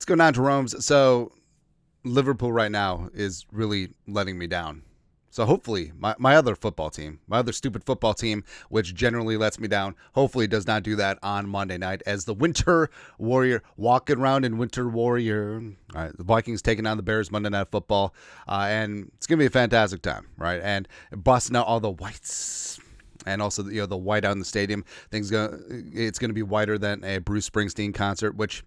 Let's go down to Jerome's. So Liverpool right now is really letting me down. So hopefully my other football team, my other stupid football team, which generally lets me down, hopefully does not do that on Monday night as the Winter Warrior, walking around in Winter Warrior. All right, the Vikings taking on the Bears Monday Night Football. And it's going to be a fantastic time, right? And busting out all the whites. And also, the white out in the stadium. It's going to be whiter than a Bruce Springsteen concert, which...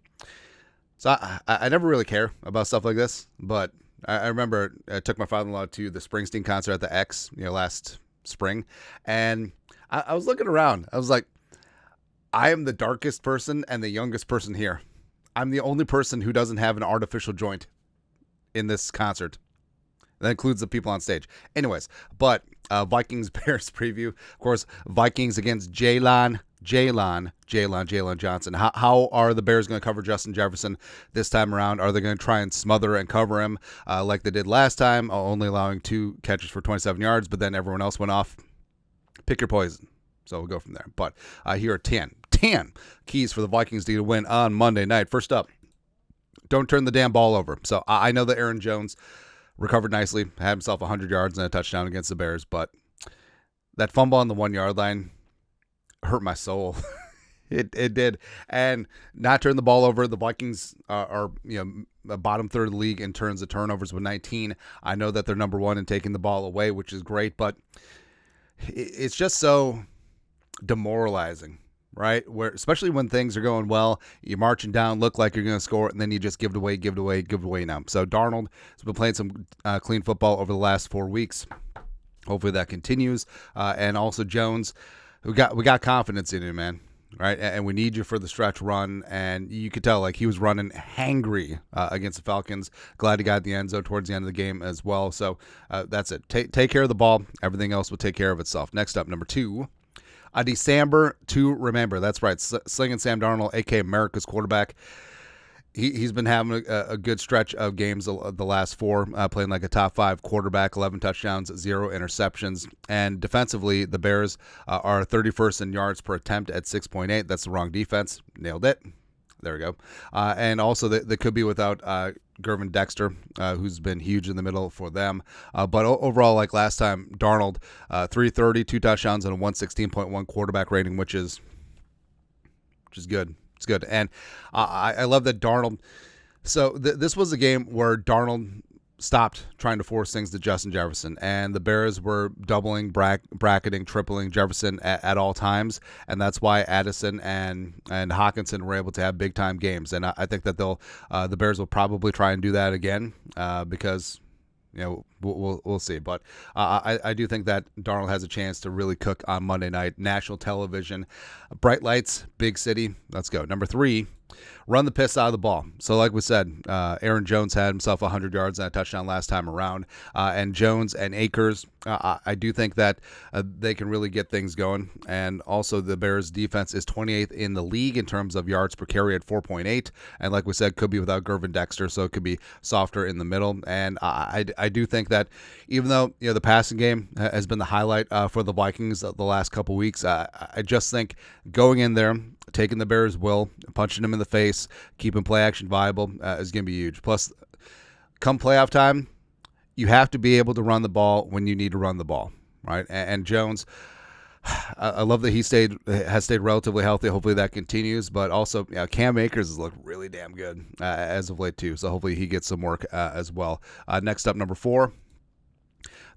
So I never really care about stuff like this, but I remember I took my father-in-law to the Springsteen concert at the X, last spring, and I was looking around. I was like, I am the darkest person and the youngest person here. I'm the only person who doesn't have an artificial joint in this concert. That includes the people on stage. Anyways, but Vikings-Bears preview. Of course, Vikings against Jalen Johnson. How are the Bears going to cover Justin Jefferson this time around? Are they going to try and smother and cover him like they did last time, only allowing 2 catches for 27 yards, but then everyone else went off? Pick your poison. So we'll go from there. But here are 10 keys for the Vikings to win on Monday night. First up, don't turn the damn ball over. So I know that Aaron Jones recovered nicely, had himself 100 yards and a touchdown against the Bears, but that fumble on the 1-yard line hurt my soul. It did. And not turn the ball over. The Vikings are bottom third of the league in terms of turnovers with 19. I know that they're number 1 in taking the ball away, which is great, but it's just so demoralizing, right? Where especially when things are going well, you're marching down, look like you're going to score, and then you just give it away now. So Darnold has been playing some clean football over the last 4 weeks. Hopefully that continues. And also Jones, we got confidence in him, man. Right, and we need you for the stretch run, and you could tell he was running hangry against the Falcons. Glad he got the end zone towards the end of the game as well. So that's it. Take care of the ball. Everything else will take care of itself. Next up, number 2, a December to remember. That's right, Slinging Sam Darnold, a.k.a. America's quarterback. He's been having a good stretch of games the last 4, playing like a top 5 quarterback, 11 touchdowns, 0 interceptions. And defensively, the Bears are 31st in yards per attempt at 6.8. That's the wrong defense. Nailed it. There we go. And also, they could be without Gervin Dexter, who's been huge in the middle for them. But overall, like last time, Darnold, 330, 2 touchdowns, and a 116.1 quarterback rating, which is good. It's good. And I love that Darnold. So this was a game where Darnold stopped trying to force things to Justin Jefferson, and the Bears were doubling, bracketing, tripling Jefferson at all times, and that's why Addison and Hawkinson were able to have big time games. And I think that the Bears will probably try and do that again because we'll see. But I do think that Darnold has a chance to really cook on Monday night. National television, bright lights, big city. Let's go. Number 3, run the piss out of the ball. So like we said, Aaron Jones had himself 100 yards and a touchdown last time around. And Jones and Akers, I do think that they can really get things going. And also the Bears defense is 28th in the league in terms of yards per carry at 4.8. And like we said, could be without Gervin Dexter, so it could be softer in the middle. And I do think that even though the passing game has been the highlight for the Vikings the last couple weeks, I just think going in there, taking the Bears' will, punching them in the face, keeping play action viable is going to be huge. Plus, come playoff time, you have to be able to run the ball when you need to run the ball, right? And Jones, I love that he has stayed relatively healthy. Hopefully that continues. But also, Cam Akers has looked really damn good as of late too. So hopefully he gets some work as well. Next up, number 4.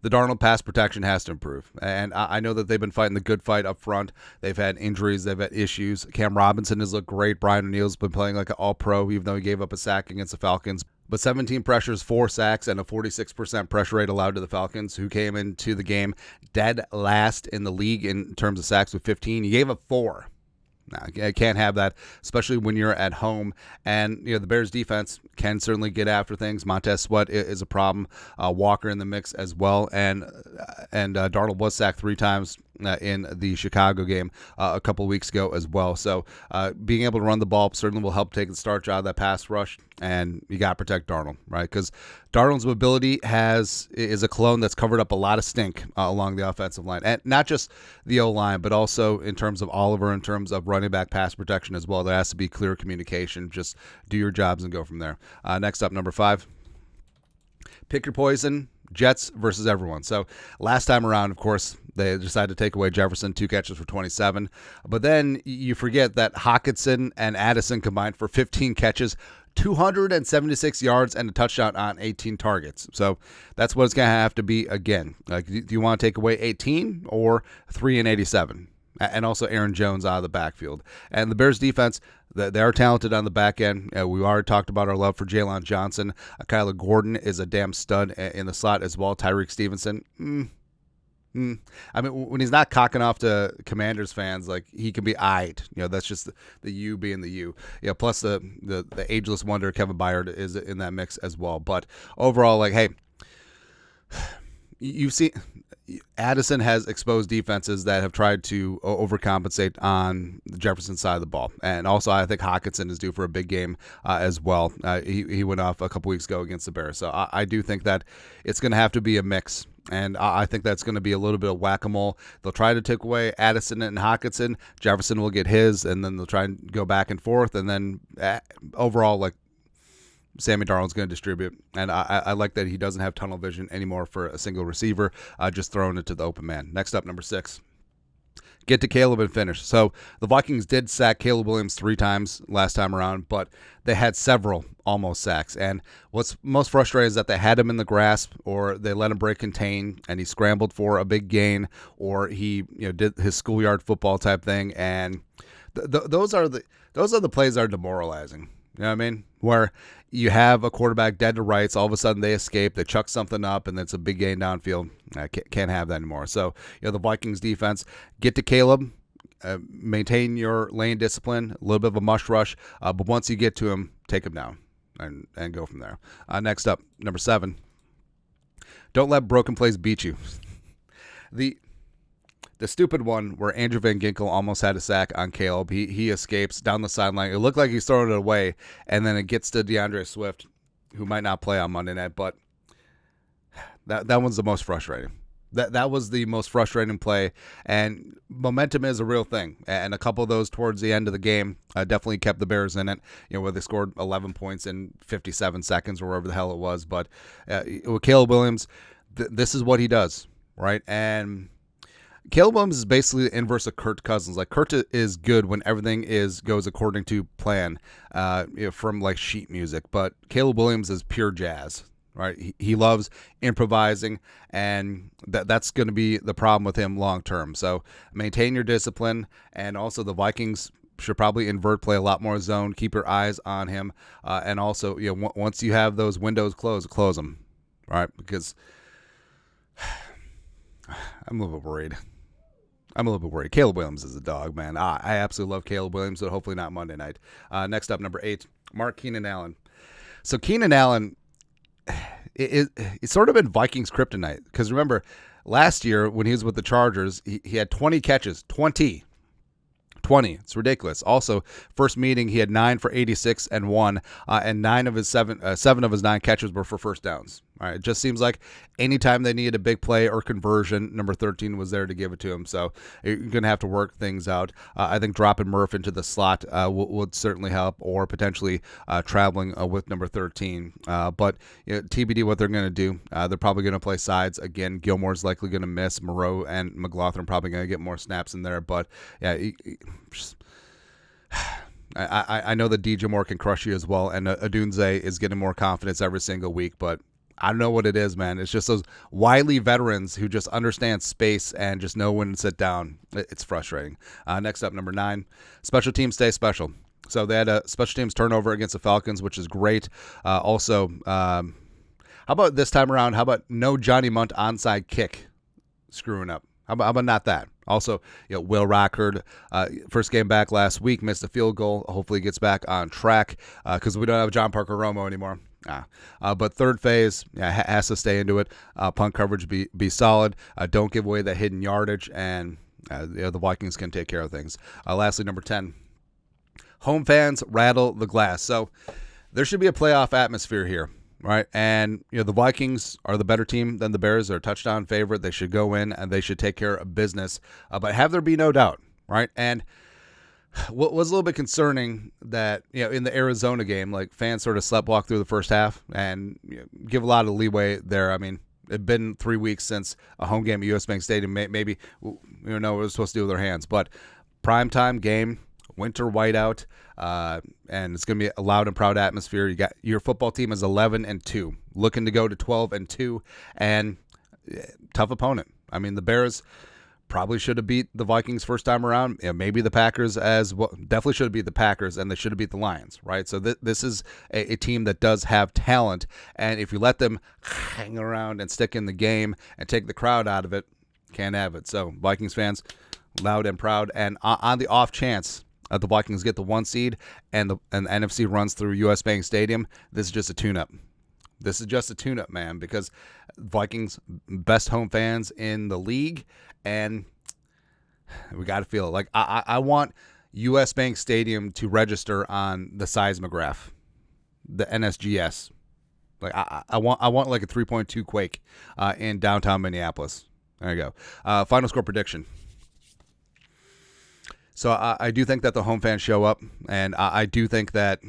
The Darnold pass protection has to improve. And I know that they've been fighting the good fight up front. They've had injuries. They've had issues. Cam Robinson has looked great. Brian O'Neill's been playing like an all-pro, even though he gave up a sack against the Falcons. But 17 pressures, 4 sacks, and a 46% pressure rate allowed to the Falcons, who came into the game dead last in the league in terms of sacks with 15. He gave up 4. No, I can't have that, especially when you're at home. And the Bears defense can certainly get after things. Montez Sweat is a problem. Walker in the mix as well. And Darnold was sacked 3 times in the Chicago game a couple weeks ago as well. So being able to run the ball certainly will help take the starch out of that pass rush, and you got to protect Darnold, right? Because Darnold's mobility is a cologne that's covered up a lot of stink along the offensive line, and not just the O-line, but also in terms of Oliver, in terms of running back pass protection as well. There has to be clear communication. Just do your jobs and go from there. Next up, number 5. Pick your poison. Jets versus everyone. So last time around, of course, they decided to take away Jefferson, 2 catches for 27. But then you forget that Hockenson and Addison combined for 15 catches, 276 yards, and a touchdown on 18 targets. So that's what it's going to have to be again. Like, do you want to take away 18 or 3 and 87? And also Aaron Jones out of the backfield. And the Bears defense, they are talented on the back end. We already talked about our love for Jalen Johnson. Kyler Gordon is a damn stud in the slot as well. Tyreek Stevenson, I mean, when he's not cocking off to Commanders fans, like, he can be eyed. That's just the U being the U. Plus the ageless wonder Kevin Byard is in that mix as well. But overall, like, hey, you see, Addison has exposed defenses that have tried to overcompensate on the Jefferson side of the ball. And also, I think Hockenson is due for a big game as well. He went off a couple weeks ago against the Bears. So I do think that it's going to have to be a mix. And I think that's going to be a little bit of whack-a-mole. They'll try to take away Addison and Hockenson. Jefferson will get his, and then they'll try and go back and forth. And then overall, like, Sammy Darnold's going to distribute, and I like that he doesn't have tunnel vision anymore for a single receiver, just throwing it to the open man. Next up, number 6. Get to Caleb and finish. So the Vikings did sack Caleb Williams 3 times last time around, but they had several almost sacks. And what's most frustrating is that they had him in the grasp, or they let him break contain, and he scrambled for a big gain, or he did his schoolyard football type thing. And those are the plays that are demoralizing. You know what I mean? Where you have a quarterback dead to rights, all of a sudden they escape, they chuck something up, and it's a big gain downfield. I can't have that anymore. So, the Vikings defense, get to Caleb, maintain your lane discipline, a little bit of a mush rush, but once you get to him, take him down and go from there. Next up, number 7. Don't let broken plays beat you. The stupid one where Andrew Van Ginkel almost had a sack on Caleb. He escapes down the sideline. It looked like he's throwing it away, and then it gets to DeAndre Swift, who might not play on Monday night, but that one's the most frustrating. That was the most frustrating play, and momentum is a real thing. And a couple of those towards the end of the game definitely kept the Bears in it, where they scored 11 points in 57 seconds or wherever the hell it was. But with Caleb Williams, this is what he does, right? And Caleb Williams is basically the inverse of Kirk Cousins. Like, Kirk is good when everything goes according to plan, from like sheet music. But Caleb Williams is pure jazz, right? He loves improvising, and that's going to be the problem with him long term. So maintain your discipline, and also the Vikings should probably invert, play a lot more zone, keep your eyes on him, and also once you have those windows closed, close them, right? Because I'm a little bit worried. Caleb Williams is a dog, man. I absolutely love Caleb Williams, so hopefully not Monday night. Next up, number 8, Mark Keenan Allen. So Keenan Allen, it's sort of been Vikings kryptonite, because remember, last year when he was with the Chargers, he had 20 catches. 20. It's ridiculous. Also, first meeting, he had 9 for 86 and 1, and 7 of his 9 catches were for first downs. All right, it just seems like anytime they needed a big play or conversion, number 13 was there to give it to him. So you're going to have to work things out. I think dropping Murph into the slot would certainly help, or potentially traveling with number 13. But TBD what they're going to do. They're probably going to play sides. Again, Gilmore's likely going to miss. Moreau and McLaughlin probably going to get more snaps in there. But yeah, I know that DJ Moore can crush you as well, and Odunze is getting more confidence every single week, but I don't know what it is, man. It's just those wily veterans who just understand space and just know when to sit down. It's frustrating. Next up, number 9, special teams stay special. So they had a special teams turnover against the Falcons, which is great. Also, how about this time around? How about no Johnny Munt onside kick screwing up? How about not that? Also, Will Rockard, first game back last week, missed a field goal. Hopefully he gets back on track, because we don't have John Parker Romo anymore. But third phase has to stay into it. Punt coverage be solid. Don't give away that hidden yardage, and The Vikings can take care of things. Lastly, number 10, home fans rattle the glass. So there should be a playoff atmosphere here, right? And the Vikings are the better team than the Bears. They're a touchdown favorite. They should go in and they should take care of business. But have there be no doubt, right? And what was a little bit concerning that in the Arizona game, like fans sort of sleptwalk through the first half and give a lot of leeway there. I mean, it'd been 3 weeks since a home game at US Bank Stadium. Maybe know what we're supposed to do with their hands, but primetime game, winter whiteout, and it's going to be a loud and proud atmosphere. You got your football team is 11-2, looking to go to 12-2, and tough opponent. I mean, the Bears probably should have beat the Vikings first time around. Maybe the Packers as well. Definitely should have beat the Packers, and they should have beat the Lions, right? So this is a team that does have talent, and if you let them hang around and stick in the game and take the crowd out of it, can't have it. So Vikings fans, loud and proud. And on the off chance the Vikings get the 1 seed and the NFC runs through US Bank Stadium, this is just a tune-up. This is just a tune-up, man, because Vikings best home fans in the league, and we got to feel it. Like I want US Bank Stadium to register on the seismograph, the NSGS. Like I want like a 3.2 quake in downtown Minneapolis. There you go. Final score prediction. So I do think that the home fans show up, and I do think that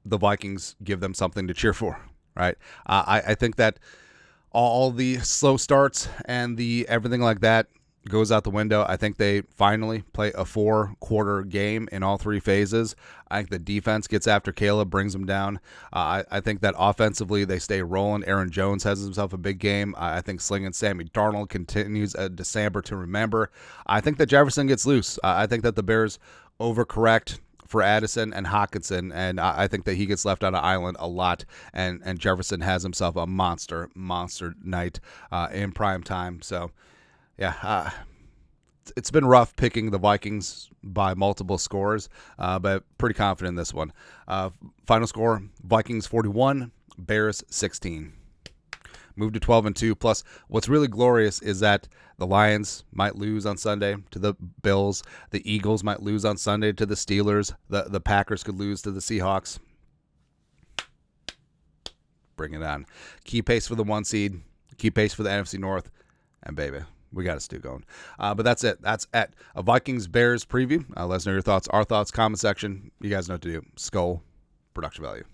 the Vikings give them something to cheer for. Right? I think that all the slow starts and the everything like that goes out the window. I think they finally play a 4-quarter game in all 3 phases. I think the defense gets after Caleb, brings them down. I think that offensively they stay rolling. Aaron Jones has himself a big game. I think Slinging Sammy Darnold continues a December to remember. I think that Jefferson gets loose. I think that the Bears overcorrect for Addison and Hockenson, and I think that he gets left on an island a lot, and Jefferson has himself a monster night in prime time. So, yeah, it's been rough picking the Vikings by multiple scores, but pretty confident in this one. Final score, Vikings 41, Bears 16. Move to 12-2. Plus, what's really glorious is that the Lions might lose on Sunday to the Bills. The Eagles might lose on Sunday to the Steelers. The Packers could lose to the Seahawks. Bring it on. Keep pace for the 1 seed. Keep pace for the NFC North. And baby, we got a stew going. But that's it. That's at a Vikings-Bears preview. Let us know your thoughts. Our thoughts, comment section. You guys know what to do. Skull, production value.